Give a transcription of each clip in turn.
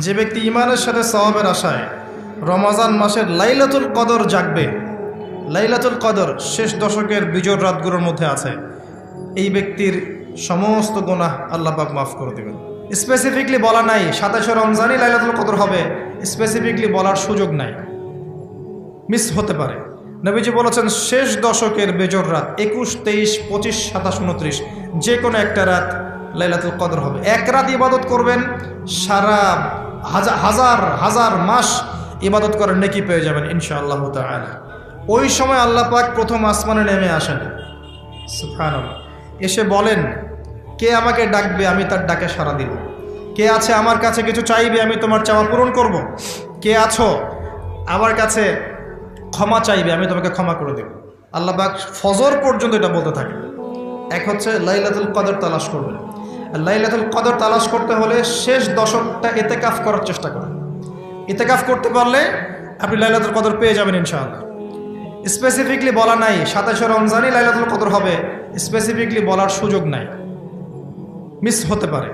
যে ব্যক্তি ঈমানের সাথে সওয়াবের আশায় রমজান মাসের লাইলাতুল কদর জাগবে, লাইলাতুল কদর শেষ দশকের বিজোড় রাতগুলোর মধ্যে আছে, এই ব্যক্তির সমস্ত গুনাহ আল্লাহ পাক মাফ করে দেবেন। স্পেসিফিকলি বলা নাই 27শে রমজানই লাইলাতুল কদর হবে, স্পেসিফিকলি বলার সুযোগ নাই, মিস হতে পারে। নবীজি বলেছেন শেষ দশকের বেজোড় রাত 21, 23, 25, 27, 29 যে কোনো একটা রাত লাইলাতুল কদর হবে। এক রাত ইবাদত করবেন, সারা হাজার হাজার মাস ইবাদত করার নেকি পেয়ে যাবেন ইনশাআল্লাহ তাআলা। ওই সময় আল্লাহ পাক প্রথম আসমানে নেমে আসেন, সুবহানাল্লাহ, এসে বলেন কে আমাকে ডাকবে, আমি তার ডাকে সাড়া দিব। কে আছে আমার কাছে কিছু চাইবে, আমি তোমার চাওয়া পূরণ করব। কে আছো আমার কাছে ক্ষমা চাইবে, আমি তোমাকে ক্ষমা করে দেব। আল্লাহ পাক ফজর পর্যন্ত এটা বলতে থাকে। এক হচ্ছে লাইলাতুল কদর তালাশ করবেন। লাইলাতুল কদর তালাশ করতে হলে শেষ দশকটা ইতিকাফ করার চেষ্টা করেন। ইতিকাফ করতে পারলে আপনি লাইলাতুল কদর পেয়ে যাবেন ইনশাআল্লাহ। স্পেসিফিকলি বলা নাই 27শে রমজানই লাইলাতুল কদর হবে, স্পেসিফিকলি বলার সুযোগ নাই, মিস হতে পারে।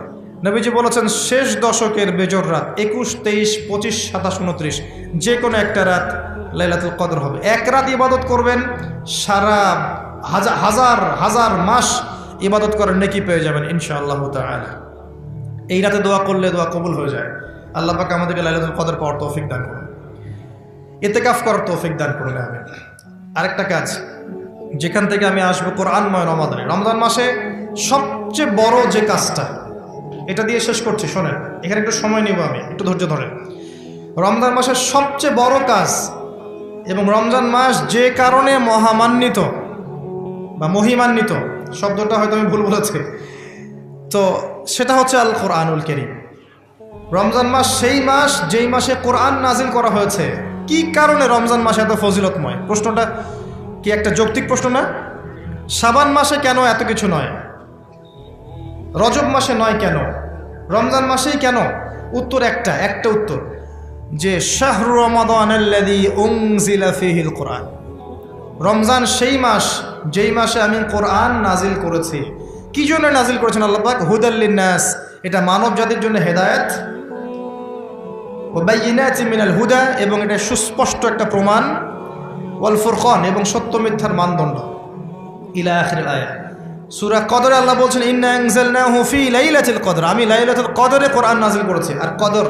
নবীজি বলেছেন শেষ দশকের বেজোড় রাত 21, 23, 25, 27, 29 যে কোনো একটা রাত লাইলাতুল কদর হবে। এক রাত ইবাদত করবেন, সারা হাজার হাজার মাস ইবাদত করার নেকি পেয়ে যাবেন ইনশাআল্লাহ তাআলা। এই রাতে দোয়া করলে দোয়া কবুল হয়ে যায়। আল্লাহ পাক আমাদেরকে লাইলাতুল কদর পাওয়ার তৌফিক দান করুন, ইতিকাফ করার তৌফিক দান করুন। আমি আরেকটা কাজ যেখান থেকে আমি আসবো, কোরআনময় রমাদানে, রমজান মাসে সবচেয়ে বড় যে কাজটা, এটা দিয়ে শেষ করছি, শোনেন, এখানে একটু সময় নিব, আমি একটু ধৈর্য ধরেন। রমজান মাসের সবচেয়ে বড় কাজ এবং রমজান মাস যে কারণে মহামান্বিত বা মহিমান্বিত, শব্দটা হয়তো আমি ভুল বলেছি, তো সেটা হচ্ছে আল কোরআনুল কারীম। রমজান মাস সেই মাস যেই মাসে কোরআন নাজিল করা হয়েছে। কি কারণে রমজান মাসে এত ফজিলতময়? প্রশ্নটা কি একটা যৌক্তিক প্রশ্ন না? শাবান মাসে কেন এত কিছু নয়, রজব মাসে নয় কেন, রমজান মাসেই কেন? উত্তর একটা উত্তর, যে শাহরু রমাদানাল্লাযী উনজিলা ফীহিল কোরআন। রমজান সেই মাস যেই মাসে আমি কোরআন নাজিল করেছি। কি জন্য নাজিল করেছেন আল্লাহ পাক? হুদাল লিন্নাস, এটা মানব জাতির জন্য হেদায়েত, ওয়া বাইয়িনাতিন মিনাল হুদা, এবং এটা সুস্পষ্ট একটা প্রমাণ, ওয়াল ফুরকান, এবং সত্য মিথ্যার মানদণ্ড, ইলা আখিরিল আয়াত। সূরা কদরে আল্লাহ বলছেন ইন্না আনজালনাহু ফি লাইলাতুল কদর, আমি লাইলাতুল কদরে কোরআন নাজিল করেছি। আর কদর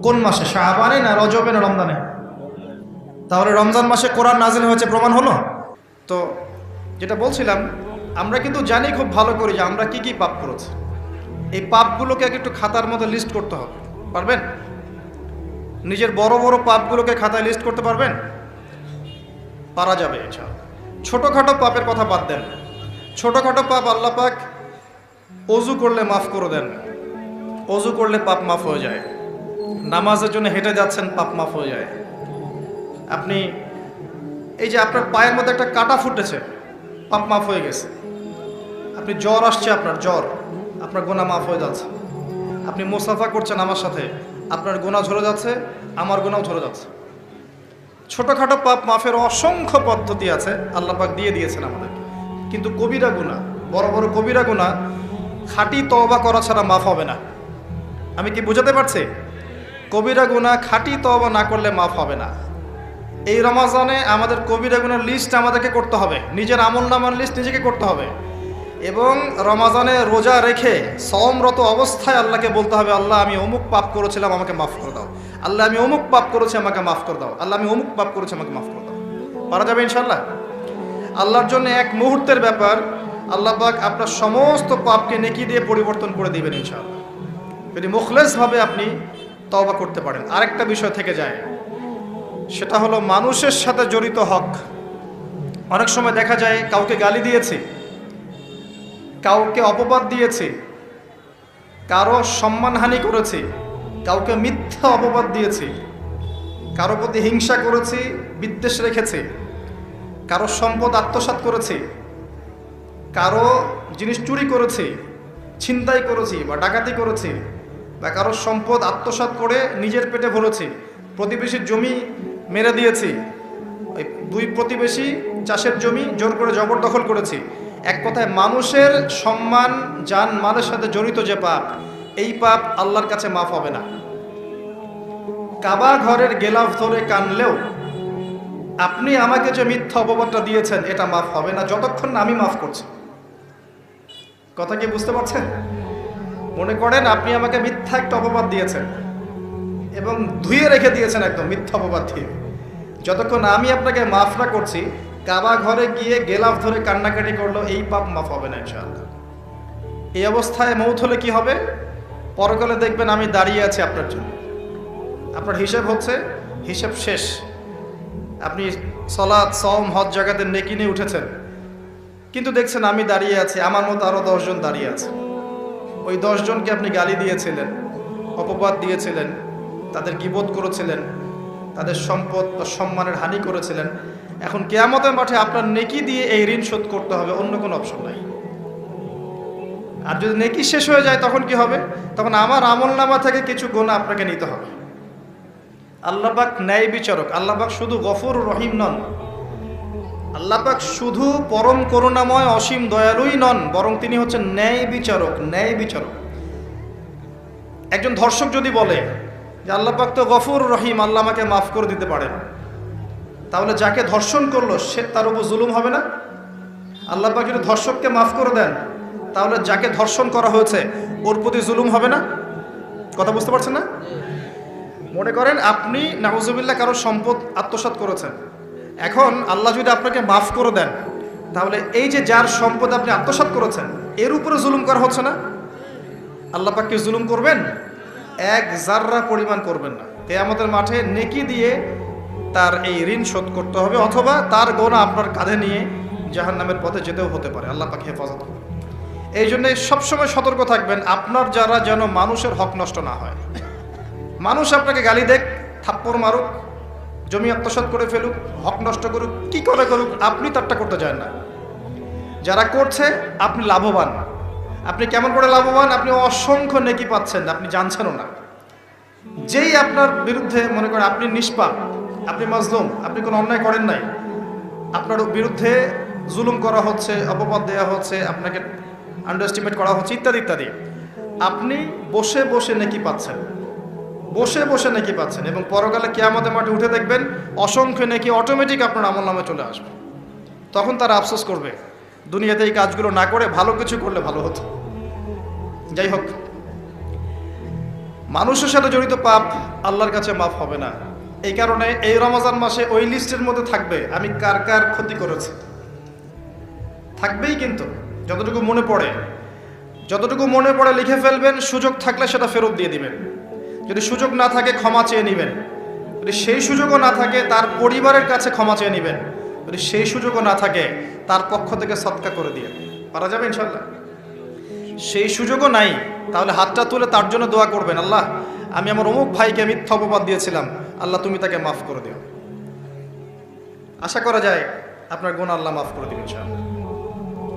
কোন মাসে? শাবানে না রজবে না রমজানে? তাহলে রমজান মাসে কোরআন নাজিল হয়েছে, প্রমাণ হলো। তো যেটা বলছিলাম, আমরা কিন্তু জানি খুব ভালো করে যে আমরা কি কি পাপ করেছি। এই পাপগুলোকে একটু খাতার মধ্যে লিস্ট করতে হবে, পারবেন? নিজের বড় বড় পাপগুলোকে খাতায় লিস্ট করতে পারবেন? পারা যাবে ইনশাআল্লাহ। ছোটোখাটো পাপের কথা বাদ দেন, ছোটোখাটো পাপ আল্লাহ পাক অজু করলে মাফ করে দেন। অজু করলে পাপ মাফ হয়ে যায়। নামাজের জন্য হেঁটে যাচ্ছেন, পাপ মাফ হয়ে যায়। আপনি এই যে আপনার পায়ের মধ্যে একটা কাঁটা ফুটেছে, পাপ মাফ হয়ে গেছে। আপনি জ্বর আসছে, আপনার জ্বর, আপনার গোনা মাফ হয়ে যাচ্ছে। আপনি মুসাফা করছেন আমার সাথে, আপনার গোনা ঝরে যাচ্ছে, আমার গোনাও ঝরে যাচ্ছে। ছোটোখাটো পাপ মাফের অসংখ্য পদ্ধতি আছে, আল্লাহ পাক দিয়ে দিয়েছেন আমাদেরকে। কিন্তু কবিরা গুনাহ, বড় বড় কবিরা গুনাহ খাঁটি তওবা করা ছাড়া মাফ হবে না। আমি কি বুঝাতে পারছি? কবিরা গুনাহ খাঁটি তওবা না করলে মাফ হবে না। এই রমজানে আমাদের কবিরা গুনার লিস্ট আমাদেরকে করতে হবে, নিজের আমলনামার লিস্ট নিজেকে করতে হবে। এবং রমজানে রোজা রেখে সওমরত অবস্থায় আল্লাহকে বলতে হবে, আল্লাহ আমি অমুক পাপ করেছিলাম, আমাকে মাফ করে দাও। আল্লাহ আমি অমুক পাপ করেছি, আমাকে মাফ করে দাও। আল্লাহ আমি অমুক পাপ করেছি, আমাকে মাফ করে দাও। পারা যাবে ইনশাআল্লাহ। আল্লাহর জন্য এক মুহূর্তের ব্যাপার, আল্লাহ পাক আপনার সমস্ত পাপকে নেকি দিয়ে পরিবর্তন করে দিবেন ইনশাআল্লাহ, যদি মুখলেসভাবে আপনি তওবা করতে পারেন। আরেকটা বিষয় থেকে যায়, সেটা হলো মানুষের সাথে জড়িত হক। অনেক সময় দেখা যায় কাউকে গালি দিয়েছি, কাউকে অপবাদ দিয়েছি, কারো সম্মানহানি করেছি, কাউকে মিথ্যা অপবাদ দিয়েছি, কারো প্রতি হিংসা করেছি, বিদ্বেষ রেখেছি, কারো সম্পদ আত্মসাৎ করেছি, কারো জিনিস চুরি করেছি, ছিনতাই করেছি বা ডাকাতি করেছি, বা কারো সম্পদ আত্মসাৎ করে নিজের পেটে ভরেছি, প্রতিবেশীর জমি মেরে দিয়েছি, ওই দুই প্রতিবেশী চাষের জমি জোর করে জবরদখল করেছি। এক কথায় মানুষের সম্মান, জান মালের সাথে জড়িত যে পাপ, এই পাপ আল্লাহর কাছে মাফ হবে না। কাবা ঘরের গেলাফ ধরে কানলেও আপনি আমাকে যে মিথ্যা অপবাদটা দিয়েছেন এটা মাফ হবে না যতক্ষণ না আমি মাফ করছি। কথা কি বুঝতে পারছেন? মনে করেন আপনি আমাকে মিথ্যা একটা অপবাদ দিয়েছেন এবং ধুয়ে রেখে দিয়েছেন একদম মিথ্যা অপবাদ দিয়ে, যতক্ষণ আমি আপনাকে মাফ না করছি, কাবা ঘরে গিয়ে গেলাফ ধরে কান্নাকাটি করলো, এই পাপ মাফ হবে না ইনশাআল্লাহ। এই অবস্থায় মৌত হলে কি হবে? পরকালে দেখবেন আমি দাঁড়িয়ে আছি আপনার জন্য, আপনার হিসাব হচ্ছে, হিসাব শেষ। আপনি সালাত, সওম, হজ জাকাতের নেকি নিয়ে উঠেছেন, কিন্তু দেখছেন আমি দাঁড়িয়ে আছি, আমার মতো আরো 10 জন দাঁড়িয়ে আছে। ওই 10 জনকে আপনি গালি দিয়েছিলেন, অপবাদ দিয়েছিলেন, তাদের গীবত করেছিলেন, তাদের সম্পদ বা সম্মানের হানি করেছিলেন। এখন কিয়ামতের মাঠে আপনার নেকি দিয়ে এই ঋণ শোধ করতে হবে, অন্য কোনো অপশন নাই। আর যদি নেকি শেষ হয়ে যায় তখন কি হবে? তখন আমার আমলনামা থেকে কিছু গুনাহ আপনাকে নিতে হবে। আল্লাহ পাক ন্যায় বিচারক। আল্লাহ পাক শুধু গফুর রহিম নন, আল্লাহ পাক শুধু পরম করুণাময় অসীম দয়ালুই নন, বরং তিনি হচ্ছেন ন্যায় বিচারক। ন্যায় বিচারক। একজন ধর্ষক যদি বলে যে আল্লাহ পাক তো গফুর রহিম, আল্লাহ আমাকে মাফ করে দিতে পারেন, তাহলে যাকে ধর্ষণ করলো সে তার উপর জুলুম হবে না? আল্লাহ পাক যদি ধর্ষককে মাফ করে দেন, তাহলে যাকে ধর্ষণ করা হয়েছে ওর প্রতি জুলুম হবে না? কথা বুঝতে পারছেন না? মনে করেন আপনি নাউজুবিল্লাহ কারো সম্পদ আত্মসাৎ করেছেন, এখন আল্লাহ যদি আপনাকে মাফ করে দেন, তাহলে এই যে যার সম্পদ আপনি আত্মসাৎ করেছেন এর উপরে জুলুম করা হচ্ছে না? আল্লাহ পাক কি জুলুম করবেন? এক জাররা পরিমাণ করবেন না। কিয়ামতের মাঠে নেকি দিয়ে তার এই ঋণ শোধ করতে হবে, অথবা তার গোনা আপনার কাঁধে নিয়ে জাহান্নামের পথে যেতেও হতে পারে। আল্লাহ পাক হেফাজত করুন। এই জন্য সবসময় সতর্ক থাকবেন আপনার যারা যেন মানুষের হক নষ্ট না হয়। মানুষ আপনাকে গালি দেখ, থাপ্পড় মারুক, জমি আত্মসাৎ করে ফেলুক, হক নষ্ট করুক, কি করে করুক, আপনি তারটা করতে চান না। যারা করছে আপনি লাভবান। আপনি কেমন করে লাভবান? আপনি অসংখ্য নেকি পাচ্ছেন, আপনি জানছেনও না। যেই আপনার বিরুদ্ধে মনে করেন আপনি নিষ্পাপ, আপনি মাজলুম, আপনি কোনো অন্যায় করেন নাই, আপনার বিরুদ্ধে জুলুম করা হচ্ছে, অপবাদ দেওয়া হচ্ছে, আপনাকে আন্ডারএস্টিমেট করা হচ্ছে, ইত্যাদি ইত্যাদি, আপনি বসে বসে নেকি পাচ্ছেন, বসে বসে নেকি পাচ্ছেন। এবং পরকালে কিয়ামতের মাঠে উঠে দেখবেন অসংখ্য নেকি অটোমেটিক আপনার আমলনামে চলে আসবে। তখন তারা আফসোস করবে দুনিয়াতে এই কাজগুলো না করে ভালো কিছু করলে ভালো হতো। যাই হোক, মানুষের সাথে জড়িত পাপ আল্লাহর কাছে মাফ হবে না। এই কারণে এই রমজান মাসে ওই লিস্টের মধ্যে থাকবে আমি কার কার ক্ষতি করেছি, থাকবেই। কিন্তু যতটুকু মনে পড়ে লিখে ফেলবেন, সুযোগ থাকলে সেটা ফেরত দিয়ে দিবেন। যদি সুযোগ না থাকে ক্ষমা চেয়ে নেবেন, যদি সেই সুযোগও না থাকে তার পরিবারের কাছে ক্ষমা চেয়ে নেবেন, যদি সেই সুযোগও না থাকে তার পক্ষ থেকে সদকা করে দিয়ে পারা যাবে ইনশাল্লাহ। সেই সুযোগও নাই, তাহলে হাতটা তুলে তার জন্য দোয়া করবেন, আল্লাহ আমি আমার অমুক ভাইকে মিথ্যা অপবাদ দিয়েছিলাম, আল্লাহ তুমি তাকে মাফ করে দিও। আশা করা যায় আপনার গুনাহ আল্লাহ মাফ করে দিবেন ইনশাআল্লাহ।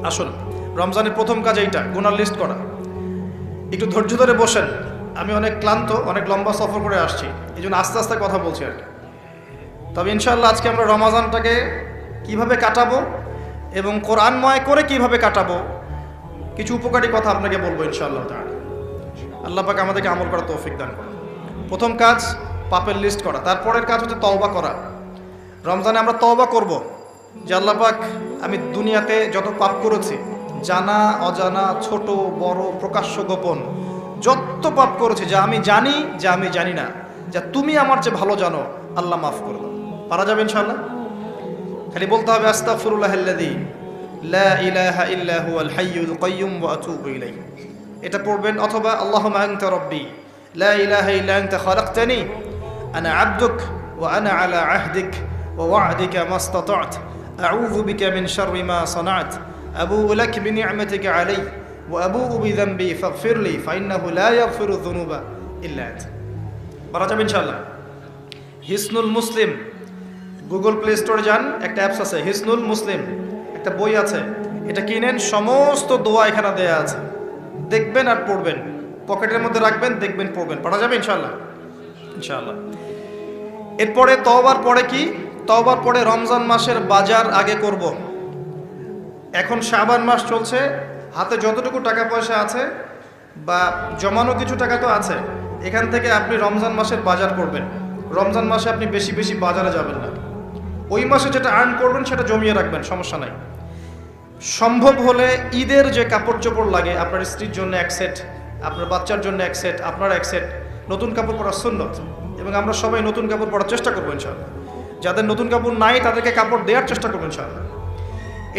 আসুন, রমজানের প্রথম কাজ এইটা, গুনার লিস্ট করা। একটু ধৈর্য ধরে বসেন। আমি অনেক ক্লান্ত, অনেক লম্বা সফর করে আসছি, এই জন্য আস্তে আস্তে কথা বলছি আর কি। তবে ইনশাআল্লাহ আজকে আমরা রমজানটাকে কিভাবে কাটাবো এবং কোরআনময় করে কিভাবে কাটাবো, কিছু উপকারী কথা আপনাকে বলবো ইনশাআল্লাহ তাআলা। আল্লাহ পাক আমাদেরকে আমল করার তৌফিক দান করুন। প্রথম কাজ পাপের লিস্ট করা, তারপরের কাজ হচ্ছে তওবা করা। রমজানে আমরা তওবা করব যে আল্লাহ পাক আমি দুনিয়াতে যত পাপ করেছি, জানা অজানা, ছোট বড়, প্রকাশ্য গোপন, যত পাপ করেছি, যা আমি জানি যা আমি জানি না, যা তুমি আমার চেয়ে ভালো জানো, আল্লাহ মাফ করে দাও। পারা যাবে ইনশাআল্লাহ? খালি বলতে হবে আস্তাগফিরুল্লাহাল্লাযী লা ইলাহা ইল্লা হুয়াল হাইয়ুল কাইয়্যুম ওয়া আতুবু ইলাইহি। এটা পড়বেন। অথবা আল্লাহুম্মা আনতা রাব্বী লা ইলাহা ইল্লা আনতা খালাকতানি আনা আবদুক ওয়া আনা আলা আহদিক ওয়া ওয়া'দিকা মাস্তাতা'ত আউযু বিকা মিন শাররি মা সানা'ত আবুউ লাক বিনি'মাতিকা আলাইয়া ওয়া আবুউ বিযানবি ফাগফিরলি ফাইন্নাহু লা ইয়াগফিরু যুনুবা ইল্লা আনতা। পারা যাবে ইনশাআল্লাহ? হিসনুল মুসলিম, গুগল প্লে স্টোরে যান, একটা অ্যাপস আছে হিসনুল মুসলিম, একটা বই আছে, এটা কিনেন, সমস্ত দোয়া এখানে দেয়া আছে, দেখবেন আর পড়বেন, পকেটের মধ্যে রাখবেন, দেখবেন, পড়বেন। পড়া যাবে ইনশাআল্লাহ? ইনশাআল্লাহ। এরপরে তওবার পরে কি? তওবার পরে রমজান মাসের বাজার আগে করব। এখন শাবান মাস চলছে, হাতে যতটুকু টাকা পয়সা আছে বা জমানো কিছু টাকা তো আছে, এখান থেকে আপনি রমজান মাসের বাজার করবেন। রমজান মাসে আপনি বেশি বেশি বাজারে যাবেন না। ওই মাসে যেটা আর্ন করবেন সেটা জমিয়ে রাখবেন, সমস্যা নাই। সম্ভব হলে ঈদের যে কাপড় চোপড় লাগে, আপনার স্ত্রীর জন্য এক সেট, আপনার বাচ্চার জন্য এক সেট, আপনার এক সেট নতুন কাপড় পরা সুন্নত, এবং আমরা সবাই নতুন কাপড় পরার চেষ্টা করবো ইনশাআল্লাহ। যাদের নতুন কাপড় নাই তাদেরকে কাপড় দেওয়ার চেষ্টা করবো ইনশাআল্লাহ।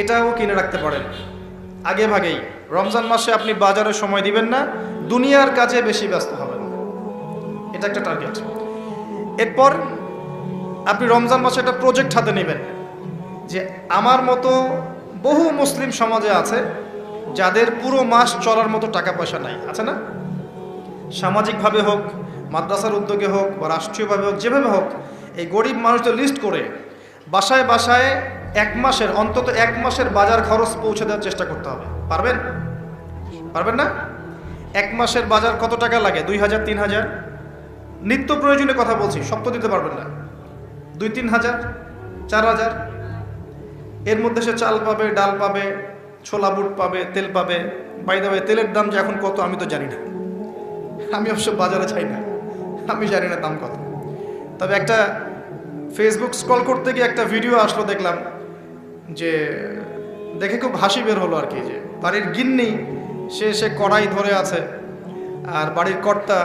এটাও কিনে রাখতে পারেন আগে ভাগেই। রমজান মাসে আপনি বাজারে সময় দিবেন না, দুনিয়ার কাজে বেশি ব্যস্ত হবেন, এটা একটা টার্গেট। এরপর আপনি রমজান মাসে একটা প্রজেক্ট হাতে নেবেন যে আমার মতো বহু মুসলিম সমাজে আছে যাদের পুরো মাস চলার মতো টাকা পয়সা নাই, আছে না? সামাজিকভাবে হোক, মাদ্রাসার উদ্যোগে হোক, বা রাষ্ট্রীয়ভাবে হোক, যেভাবে হোক, এই গরিব মানুষদের লিস্ট করে বাসায় বাসায় অন্তত এক মাসের বাজার খরচ পৌঁছে দেওয়ার চেষ্টা করতে হবে। পারবেন? পারবেন না? এক মাসের বাজার কত টাকা লাগে? 2000, 3000। নিত্য প্রয়োজনীয় কথা বলছি, সব তো দিতে পারবেন না। 2-3 হাজার, 4000, এর মধ্যে সে চাল পাবে, ডাল পাবে, ছোলা বুট পাবে, তেল পাবে। বাই দ্য ওয়ে, তেলের দাম যে এখন কত আমি তো জানি না, আমি অবশ্য বাজারে চাই না, আমি জানি না দাম কত। তবে একটা ফেসবুক স্ক্রল করতে গিয়ে একটা ভিডিও আসলো, দেখলাম যে দেখে খুব হাসি বের হলো আর কি, যে বাড়ির গিন্নি সে কড়াই ধরে আছে, আর বাড়ির কর্তা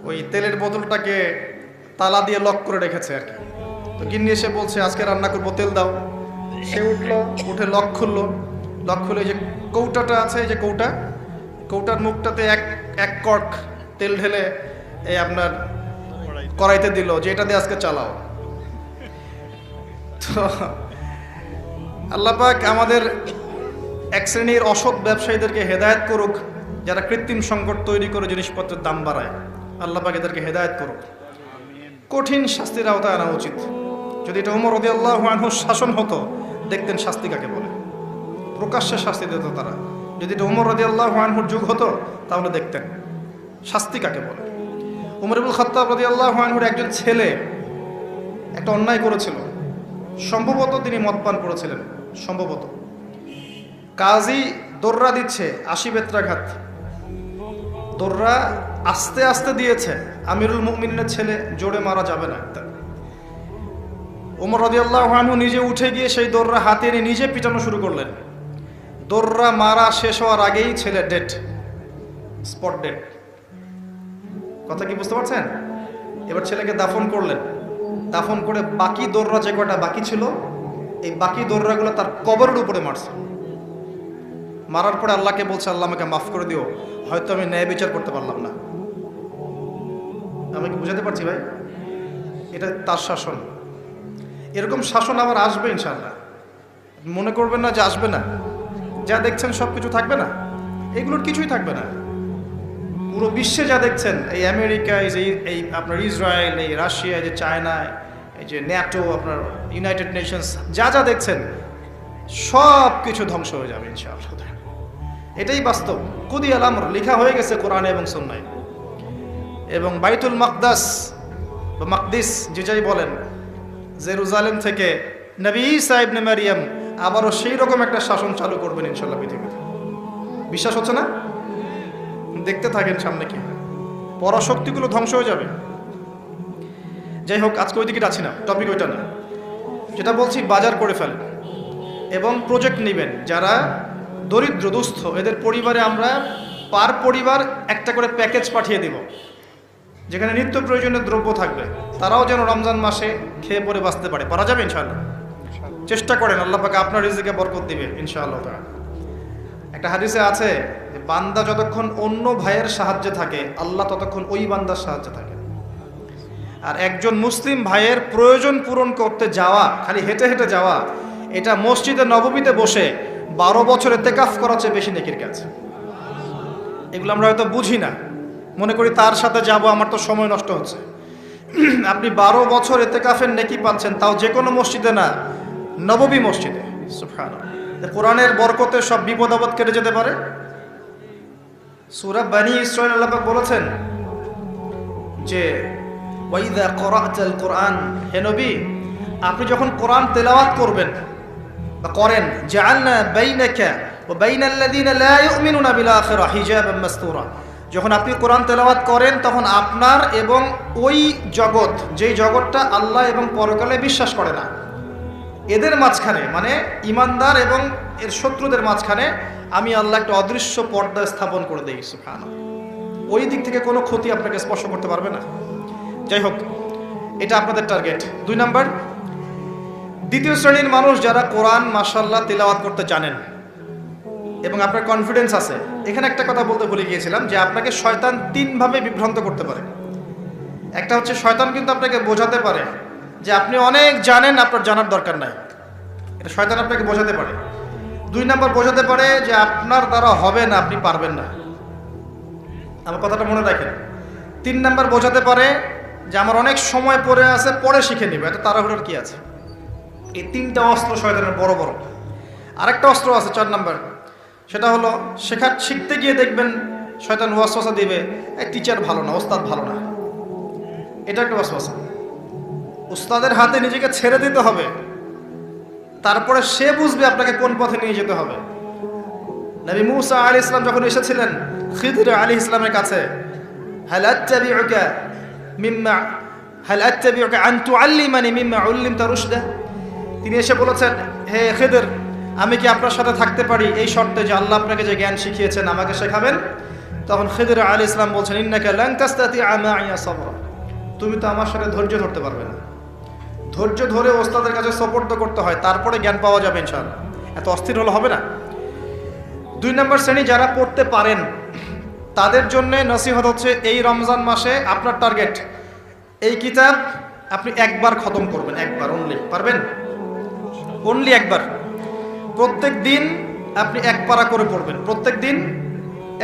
ওই তেলের বোতলটাকে তালা দিয়ে লক করে রেখেছে আর কি। তো গিন্নি এসে বলছে আজকে রান্না করবো, তেল দাও। সে উঠলো, উঠে লক খুললো, লক খুলে যে কৌটাটা আছে, এই যে কৌটার মুখটাতে এক কর্ক তেল ঢেলে এই আপনার কড়াইতে দিল, যে এটা দিয়ে আজকে চালাও। তো আল্লাহ পাক আমাদের এক শ্রেণীর অসৎ ব্যবসায়ীদেরকে হেদায়েত করুক, যারা কৃত্রিম সংকট তৈরি করে জিনিসপত্রের দাম বাড়ায়। আল্লাহ পাক এদেরকে হেদায়েত করুক। কঠিন শাস্তির আওতায় আনা উচিত। যদি এটা ওমর রাদিয়াল্লাহু আনহুর শাসন হতো, দেখতেন শাস্তি কাকে বলে, প্রকাশ্যে শাস্তি দিত তারা। যদি এটা ওমর রাদিয়াল্লাহু আনহুর যুগ হতো, তাহলে দেখতেন শাস্তি কাকে বলে। ওমর ইবনুল খাত্তাব রাদিয়াল্লাহু আনহুর একজন ছেলে একটা অন্যায় করেছিল, সম্ভবত তিনি মদ পান করেছিলেন, সম্ভবত। কাজী দোররা দিচ্ছে 80 বেত্রাঘাত, দোররা আস্তে আস্তে দিয়েছে। আমিরুল মুমিনের ছেলে, জোরে মারা যাবে না। ওমর রাদিয়াল্লাহু আনহু নিজে উঠে গিয়ে সেই দোররা হাতে নিয়ে নিজে পিটানো শুরু করলেন। দোররা মারা শেষ হওয়ার আগেই ছেলে ডেড, স্পট ডেড। কথা কি বুঝতে পারছেন? এবার ছেলেকে দাফন করলেন। দাফন করে বাকি দোররা যে কটা বাকি ছিল, এই বাকি দোররাগুলো তার কবরের উপরে মারছে। মারার পরে আল্লাহকে বলছে, আল্লাহ আমাকে মাফ করে দিও, হয়তো আমি ন্যায় বিচার করতে পারলাম না। আমি কি বুঝাতে পারছি ভাই? এটা তার শাসন। এরকম শাসন আবার আসবে ইনশাআল্লাহ। মনে করবেন না যে আসবে না। যা দেখছেন সব কিছু থাকবে না, এগুলোর কিছুই থাকবে না। পুরো বিশ্বে যা দেখছেন, এই আমেরিকা, এই আপনার ইসরায়েল, এই রাশিয়া, এই যে চায়না, এই যে ন্যাটো, আপনার ইউনাইটেড নেশনস, যা দেখছেন সব কিছু ধ্বংস হয়ে যাবে ইনশাআল্লাহ। এটাই বাস্তব। কুদিয়াল আমর, লেখা হয়ে গেছে কোরআনে এবং সুন্নায়। এবং বাইতুল মাকদাস বা মাকদিস যে যাই বলেন, জেরুজালেম থেকে নবী ঈসা ইবনে মারিয়াম আবারও সেই রকম একটা শাসন চালু করবেন ইনশাআল্লাহ পৃথিবীতে। বিশ্বাস হচ্ছে না? দেখতে থাকেন সামনে কি হয়। পরাশক্তিগুলো ধ্বংস হয়ে যাবে। যাই হোক, আজকে ওই দিকে যাচ্ছি না, টপিক ওইটা না। যেটা বলছি, বাজার করে ফেলেন এবং প্রজেক্ট নেবেন। যারা দরিদ্র দুস্থ, এদের পরিবারে আমরা পার পরিবার একটা করে প্যাকেজ পাঠিয়ে দিব, যেখানে নিত্য প্রয়োজনীয় দ্রব্য থাকবে। তারাও যেন রমজান মাসে খেয়ে পরে বাঁচতে পারে। পারা যাবে ইনশাআল্লাহ। চেষ্টা করেন, আল্লাহ পাক আপনার রিজিকে বরকত দিবে ইনশাআল্লাহ। একটা হাদিসে আছে যে বান্দা যতক্ষণ অন্য ভাইয়ের সাহায্যে থাকে, আল্লাহ ততক্ষণ ওই বান্দার সাহায্যে থাকে। আর একজন মুসলিম ভাইয়ের প্রয়োজন পূরণ করতে যাওয়া, খালি হেঁটে হেঁটে যাওয়া, এটা মসজিদে নববীতে বসে 12 বছর ইতিকাফ করার চেয়ে বেশি নেকির কাজ। এগুলো আমরা হয়তো বুঝি না, মনে করি তার সাথে যাব, আমার তো সময় নষ্ট হচ্ছে। আপনি 12 বছর ইতিকাফের নেকি পাচ্ছেন, তাও যে কোনো মসজিদে না, নববী মসজিদে। সুবহানাল্লাহ। কোরআনের বরকতে সব বিপদ আপদ কেটে যেতে পারে। সূরা বনী ইসরাঈল আল্লাহ পাক বলেছেন যে ওয়াইদা ক্বরা'তাল কুরআন, হে নবী আপনি যখন কোরআন তেলাওয়াত করবেন বা করেন, জাআলনা বাইনাকা ওয়া বাইনাল্লাযীনা লা ইউমিনুনা বিল আখিরাহ হিজাবান মাসতুরা, যখন আপনি কোরআন তেলাওয়াত করেন তখন আপনার এবং ওই জগৎ, যেই জগৎটা আল্লাহ এবং পরকালে বিশ্বাস করে না, এদের মাঝখানে, মানে ইমানদার এবং এর শত্রুদের মাঝখানে আমি আল্লাহ একটা অদৃশ্য পর্দা স্থাপন করে দিই। সুবহানাল্লাহ। ওই দিক থেকে কোনো ক্ষতি আপনাকে স্পর্শ করতে পারবে না। যাই হোক, এটা আপনাদের টার্গেট। 2 নাম্বার, দ্বিতীয় শ্রেণীর মানুষ যারা কোরআন মাশাআল্লাহ তিলাওয়াত করতে জানেন এবং আপনার কনফিডেন্স আছে। এখানে একটা কথা বলতে ভুলে গিয়েছিলাম যে আপনাকে শয়তান 3 ভাবে বিভ্রান্ত করতে পারে। একটা হচ্ছে শয়তান কিন্তু আপনাকে বোঝাতে পারে যে আপনি অনেক জানেন, আপনার জানার দরকার নাই। এটা শয়তান আপনাকে বোঝাতে পারে। 2 নাম্বার, বোঝাতে পারে যে আপনার দ্বারা হবে না, আপনি পারবেন না। আমার কথাটা মনে রাখেন। 3 নাম্বার, বোঝাতে পারে যে আমার অনেক সময় পড়ে আছে, পরে শিখে নিবে, এত তাড়াহুড়োর কি আছে। এই 3টা অস্ত্র শয়তানের বড় বড়। আরেকটা অস্ত্র আছে 4 নাম্বার, সেটা হলো শিখতে গিয়ে দেখবেন শয়তান ওয়াসওয়াসা দিবে, এই টিচার ভালো না, ওস্তাদ ভালো না। এটা একটা ওয়াসওয়াসা। উস্তাদের হাতে নিজেকে ছেড়ে দিতে হবে, তারপরে সে বুঝবে আপনাকে কোন পথে নিয়ে যেতে হবে। নবী মুসা আলাইহিস সালাম যখন এসেছিলেন খিদর আলাইহিস সালামের কাছে, হাল আত্তাবিউকা আন তুআল্লিমানি মিম্মা উল্লিমতা রুশদা, তিনি এসে বলেছেন, হে খিদর, আমি কি আপনার সাথে থাকতে পারি এই শর্তে যে আল্লাহ আপনাকে যে জ্ঞান শিখিয়েছেন আমাকে শেখাবেন? তখন খিদর আলাইহিস সালাম বলছেন, ইন্নাকা লান তাস্তাতিআ মা'ইয়া সাবরা, তুমি তো আমার সাথে ধৈর্য ধরতে পারবে না। ধৈর্য ধরে ওস্তাদের কাছে সুপর্দ করতে হয়, তারপরে জ্ঞান পাওয়া যাবে ইনশাআল্লাহ। এত অস্থির হলে হবে না। 2 নম্বর শ্রেণী যারা পড়তে পারেন তাদের জন্য নসিহত হচ্ছে, এই রমজান মাসে আপনার টার্গেট, এই কিতাব আপনি একবার খতম করবেন, একবার অনলি। পারবেন? অনলি একবার। প্রত্যেক দিন আপনি 1 পারা করে পড়বেন, প্রত্যেক দিন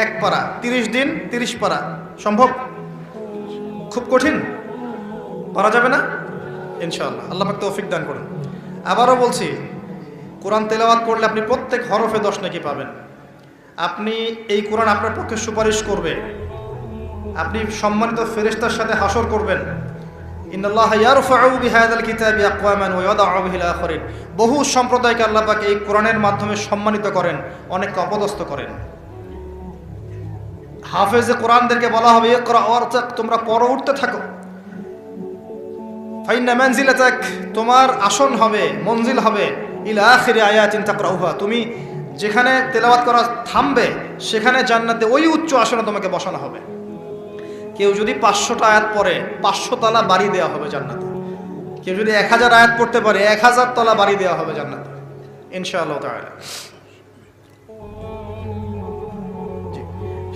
1 পারা, 30 দিন 30 পারা। সম্ভব? খুব কঠিন? পারা যাবে না? ইনশাআল্লাহ। আল্লাহ পাক তৌফিক দান করুন। আবারও বলছি, কোরআন তেলাওয়াত করলে আপনি প্রত্যেক হরফে 10 নেকি পাবেন। আপনি এই কোরআন আপনার পক্ষে সুপারিশ করবে, আপনি সম্মানিত ফেরেশতার সাথে হাসর করবেন। ইন্নাল্লাহা ইয়ারফাউ বিহাযাল কিতাবি আকওয়ামান ওয়া ইয়াদাউ বিহিল আখারিন। বহু সম্প্রদায়কে আল্লাহ পাক এই কোরআনের মাধ্যমে সম্মানিত করেন, অনেককে অপদস্থ করেন। হাফেজে কোরআনদেরকে বলা হবে, ইকরা ওয়ারতাক, তোমরা পড়ো, উঠতে থাকো। ফাইন্না মানজিলাতাক, তোমার আসন হবে, মঞ্জিল হবে, ইলা আখিরি আয়াতিন তাকরাউহা, তুমি যেখানে তেলাওয়াত করা থামবে সেখানে জান্নাতে ওই উচ্চ আসনে তোমাকে বসানো হবে। কেউ যদি 500টা আয়াত পড়ে 500 তলা বাড়ি দেওয়া হবে জান্নাতে। কেউ যদি 1000 আয়াত পড়তে পারে 1000 তলা বাড়ি দেওয়া হবে জান্নাতে ইনশাআল্লাহ তাআলা।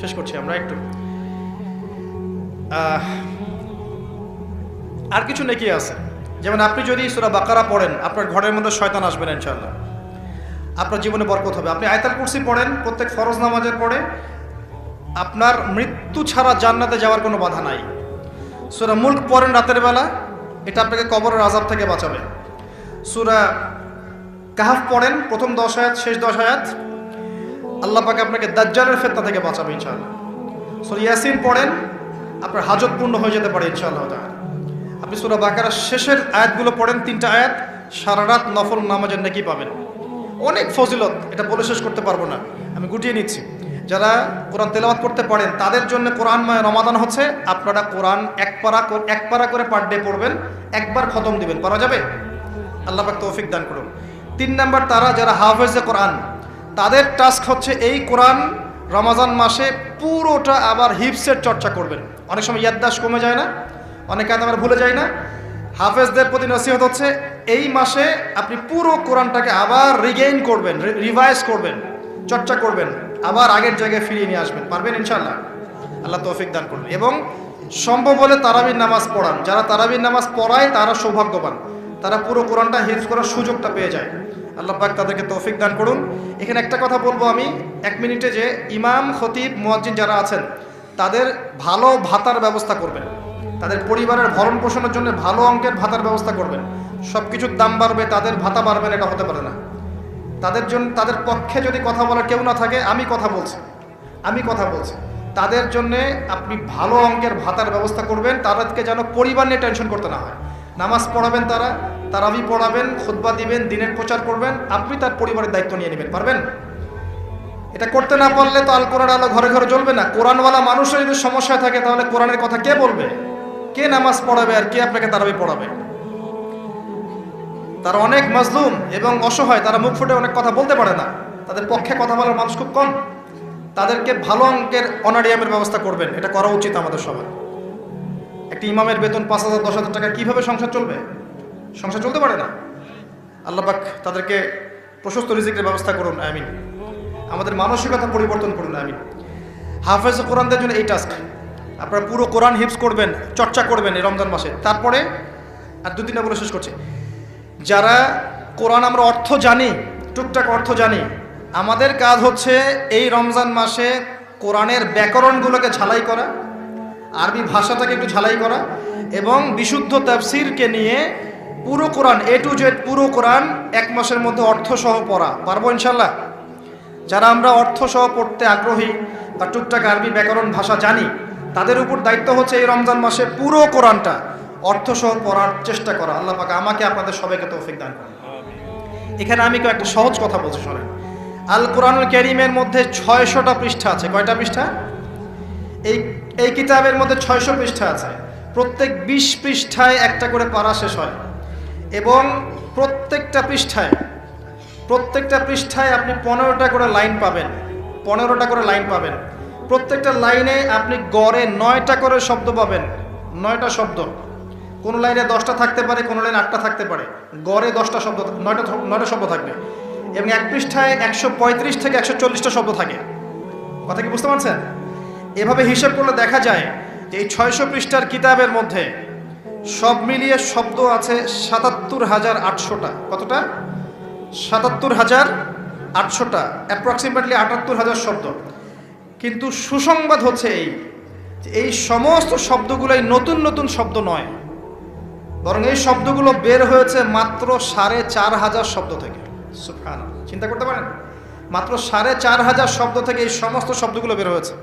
শেষ করছি আমরা একটু। আর কিছু নেকি আছে, যেমন আপনি যদি সূরা বাকারা পড়েন আপনার ঘরের মধ্যে শয়তান আসবে না ইনশাআল্লাহ, আপনার জীবনে বরকত হবে। আপনি আয়াতুল কুরসি পড়েন প্রত্যেক ফরজ নামাজের পরে, আপনার মৃত্যু ছাড়া জান্নাতে যাওয়ার কোনো বাধা নাই। সূরা মুলক পড়েন রাতের বেলা, এটা আপনাকে কবরের আযাব থেকে বাঁচাবে। সূরা কাহফ পড়েন প্রথম 10 আয়াত শেষ 10 আয়াত, আল্লাহ পাক আপনাকে দাজ্জালের ফিতনা থেকে বাঁচাবে ইনশাআল্লাহ। সূরা ইয়াসিন পড়েন, আপনার হাজত পূর্ণ হয়ে যেতে পারে ইনশাআল্লাহ তাআলা। আপনি সূরা বাকারার শেষের আয়াতগুলো পড়েন 3টা আয়াত, সারা রাত নফল নামাজের নেকি পাবেন। অনেক ফজিলত, এটা বলে শেষ করতে পারবো না, আমি গুটিয়ে নিচ্ছি। যারা কোরআন তেলাওয়াত করতে পারেন তাদের জন্য কোরআনময় রমাদান হচ্ছে, আপনারা কোরআন 1 পারা করে পার ডে পড়বেন, একবার খতম দিবেন। পারা যাবে? আল্লাহ পাক তৌফিক দান করুন। 3 নাম্বার, তারা যারা হাফেজে কোরআন, তাদের টাস্ক হচ্ছে এই কোরআন রমজান মাসে পুরোটা আবার হিফসের চর্চা করবেন। অনেক সময় ইয়াদদাশ কমে যায় না, অনেকে আমরা ভুলে যাই না। হাফেজদের প্রতি নসিহত হচ্ছে, এই মাসে আপনি পুরো কোরআনটাকে আবার রিগেইন করবেন, রিভাইজ করবেন, চর্চা করবেন, আবার আগের জায়গায় ফিরিয়ে নিয়ে আসবেন। পারবেন ইনশাআল্লাহ? আল্লাহ তৌফিক দান করুন। এবং সম্ভব হলে তারাবির নামাজ পড়ান। যারা তারাবির নামাজ পড়ায় তারা সৌভাগ্যবান, তারা পুরো কোরআনটা হিফজ করার সুযোগটা পেয়ে যায়। আল্লাহ পাক তাদেরকে তৌফিক দান করুন। এখানে একটা কথা বলবো আমি 1 মিনিটে, যে ইমাম, খতিব, মুয়াজ্জিন যারা আছেন তাদের ভালো ভাতার ব্যবস্থা করবেন, তাদের পরিবারের ভরণ পোষণের জন্য ভালো অঙ্কের ভাতার ব্যবস্থা করবেন। সব কিছুর দাম বাড়বে, তাদের ভাতা বাড়বে না, এটা হতে পারে না। তাদের জন্য, তাদের পক্ষে যদি কথা বলার কেউ না থাকে, আমি কথা বলছি, তাদের জন্যে আপনি ভালো অঙ্কের ভাতার ব্যবস্থা করবেন, তাদেরকে যেন পরিবার নিয়ে টেনশন করতে না হয়। নামাজ পড়াবেন, তারাবি পড়াবেন, খুতবা দিবেন, দিনের প্রচার করবেন, আপনি তার পরিবারের দায়িত্ব নিয়ে নেবেন। পারবেন? এটা করতে না পারলে তো আল কোরআন আলো ঘরে ঘরে জ্বলবে না। কোরআনওয়ালা মানুষের যদি সমস্যা থাকে তাহলে কোরআনের কথা কে বলবে, কে নামাজ পড়াবে, আর কে আপনাকে তারাবি পড়াবে? তারা অনেক মাজলুম এবং অসহায়, তারা মুখ ফুটে অনেক কথা বলতে পারে না, তাদের পক্ষে কথা বলার মানুষ খুব কম। তাদেরকে ভালো অঙ্কের অনারিয়ামের ব্যবস্থা করবেন, এটা করা উচিত আমাদের সবার। একটি ইমামের বেতন 5,000 10,000 টাকা, কিভাবে সংসার চলবে? সংসার চলতে পারে না। আল্লাহ পাক তাদেরকে প্রশস্ত রিজিকের ব্যবস্থা করুন, আমিন। আমাদের মানসিকতা পরিবর্তন করুন, আমিন। হাফেজ কোরআনদের জন্য এই টাস্ক, আপনারা পুরো কোরআন হিফজ করবেন, চর্চা করবেন এই রমজান মাসে। তারপরে আর 2-3টা বলে শেষ করছি। যারা কোরআন আমরা অর্থ জানি, টুকটাক অর্থ জানি, আমাদের কাজ হচ্ছে এই রমজান মাসে কোরআনের ব্যাকরণগুলোকে ঝালাই করা, আরবি ভাষাটাকে একটু ঝালাই করা, এবং বিশুদ্ধ তাফসিরকে নিয়ে পুরো কোরআন A to Z পুরো কোরআন 1 মাসের মধ্যে অর্থসহ পড়া। পারবো ইনশাল্লাহ? যারা আমরা অর্থসহ পড়তে আগ্রহী বা টুকটাক আরবি ব্যাকরণ ভাষা জানি, তাদের উপর দায়িত্ব হচ্ছে এই রমজান মাসে পুরো কোরআনটা অর্থসহ পড়ার চেষ্টা করা। আল্লাহ পাক আমাকে আপনাদের সবাইকে তৌফিক দান করুন। এখানে আমি একটা সহজ কথা বলছি, শোনেন। আল কোরআনুল কারীমের মধ্যে 600টা পৃষ্ঠা আছে। কয়টা পৃষ্ঠা? এই কিতাবের মধ্যে 600 পৃষ্ঠা আছে। প্রত্যেক 20 পৃষ্ঠায় একটা করে পারা শেষ হয়, এবং প্রত্যেকটা পৃষ্ঠায় আপনি 15টা করে লাইন পাবেন। 15টা করে লাইন পাবেন। প্রত্যেকটা লাইনে আপনি গড়ে 9টা করে শব্দ পাবেন। 9টা শব্দ। কোন লাইনে 10টা থাকতে পারে, কোন লাইনে 8টা থাকতে পারে। গড়ে 10টা শব্দ, 9টা শব্দ থাকবে। এবং এক পৃষ্ঠায় 135 থেকে 140টা শব্দ থাকে। কথা কি বুঝতে পারছেন? এভাবে হিসাব করলে দেখা যায় যে এই 600 পৃষ্ঠার কিতাবের মধ্যে সব মিলিয়ে শব্দ আছে 77,800টা। কতটা? 77,800টা, অ্যাপ্রক্সিমেটলি 78,000 শব্দ। কিন্তু সুসংবাদ হচ্ছে এই সমস্ত শব্দগুলোই নতুন নতুন শব্দ নয়, বরং এই শব্দগুলো বের হয়েছে মাত্র 4,500 শব্দ থেকে। সুবহানাল্লাহ, চিন্তা করতে পারেন? মাত্র 4,500 শব্দ থেকে এই সমস্ত শব্দগুলো বের হয়েছে।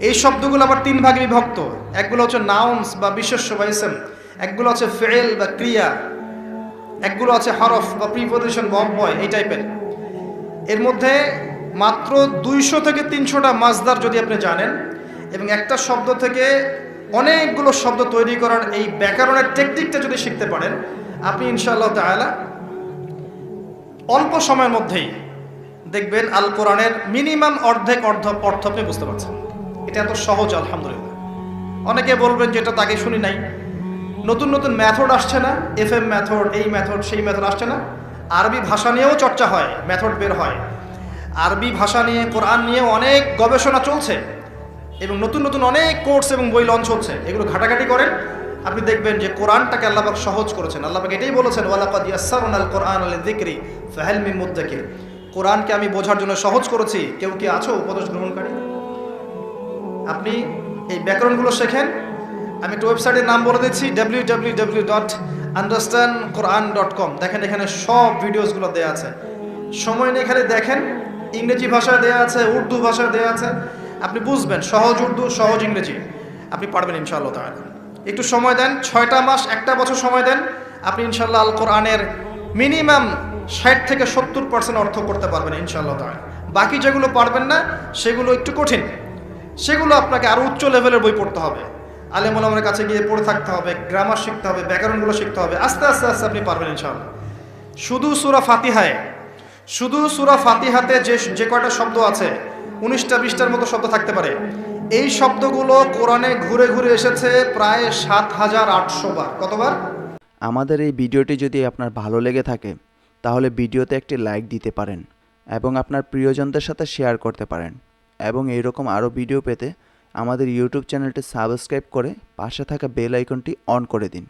এই শব্দগুলো আবার 3 ভাগে বিভক্ত। একগুলো হচ্ছে নাউন্স বা বিশেষ্য বা ইসম, একগুলো হচ্ছে ফেল বা ক্রিয়া, একগুলো আছে হরফ বা প্রিপোজিশন বা অব্যয়, এই টাইপের। এর মধ্যে মাত্র 200 থেকে 300টা মাজদার যদি আপনি জানেন, এবং একটা শব্দ থেকে অনেকগুলো শব্দ তৈরি করার এই ব্যাকরণের টেকনিকটা যদি শিখতে পারেন, আপনি ইনশাআল্লাহ তাআলা অল্প সময়ের মধ্যেই দেখবেন আল কোরআনের মিনিমাম অর্ধেক অর্থ আপনি বুঝতে পারছেন। এটা এত সহজ, আলহামদুলিল্লাহ। অনেকে বলবেন যে এটা তাকে শুনি নাই, নতুন নতুন মেথড আসছে না, FM মেথড, এই মেথড, সেই মেথড আসছে না। আরবি ভাষা নিয়েও চর্চা হয়, মেথড বের হয়। আরবি ভাষা নিয়ে, কোরআন নিয়ে অনেক গবেষণা চলছে, এবং নতুন নতুন অনেক কোর্স এবং বই লঞ্চ হচ্ছে। এগুলো ঘাটাঘাটি করেন, আপনি দেখবেন যে কোরআনটাকে আল্লাহ পাক সহজ করেছেন। আল্লাহ পাক এটাই বলেছেন, ওয়ালাকাদ ইয়াসসারনাল কোরআনা লিযিকরি ফাহাল মিন মুদ্দাকির। কোরআনকে আমি বোঝার জন্য সহজ করেছি, কেউ কি আছো উপদেশ গ্রহণকারী? আপনি এই ব্যাকরণগুলো শেখেন। আমি একটা ওয়েবসাইটের নাম বলে দিচ্ছি, www.understandquran.com। দেখেন, এখানে সব ভিডিওসগুলো দেওয়া আছে। সময় নিয়ে এখানে দেখেন, ইংরেজি ভাষায় দেওয়া আছে, উর্দু ভাষায় দেওয়া আছে। আপনি বুঝবেন, সহজ উর্দু, সহজ ইংরেজি, আপনি পারবেন ইনশাআল্লাহ তাআলা। একটু সময় দেন, 6টা মাস, 1টা বছর সময় দেন, আপনি ইনশাআল্লাহ আল কোরআনের মিনিমাম 60 থেকে 70% অর্থ করতে পারবেন ইনশাআল্লাহ তাআলা। বাকি যেগুলো পারবেন না, সেগুলো একটু কঠিন, সেগুলো আপনাকে আরও উচ্চ লেভেলের বই পড়তে হবে, আলেম ওলামার কাছে গিয়ে পড়ে থাকতে হবে, গ্রামার শিখতে হবে, ব্যাকরণগুলো শিখতে হবে। আস্তে আস্তে আস্তে আপনি পারবেন ইনশাআল্লাহ। শুধু সূরা ফাতিহাতে যে কয়টা শব্দ আছে, 19টা 20টার মতো শব্দ থাকতে পারে। এই শব্দগুলো কোরআনে ঘুরে ঘুরে এসেছে প্রায় 7,800 বার। কতবার? আমাদের এই ভিডিওটি যদি আপনার ভালো লেগে থাকে, তাহলে ভিডিওতে একটি লাইক দিতে পারেন এবং আপনার প্রিয়জনদের সাথে শেয়ার করতে পারেন। এবং এইরকম আরও ভিডিও পেতে আমাদের ইউটিউব চ্যানেলটি সাবস্ক্রাইব করে পাশে থাকা বেল আইকনটি অন করে দিন।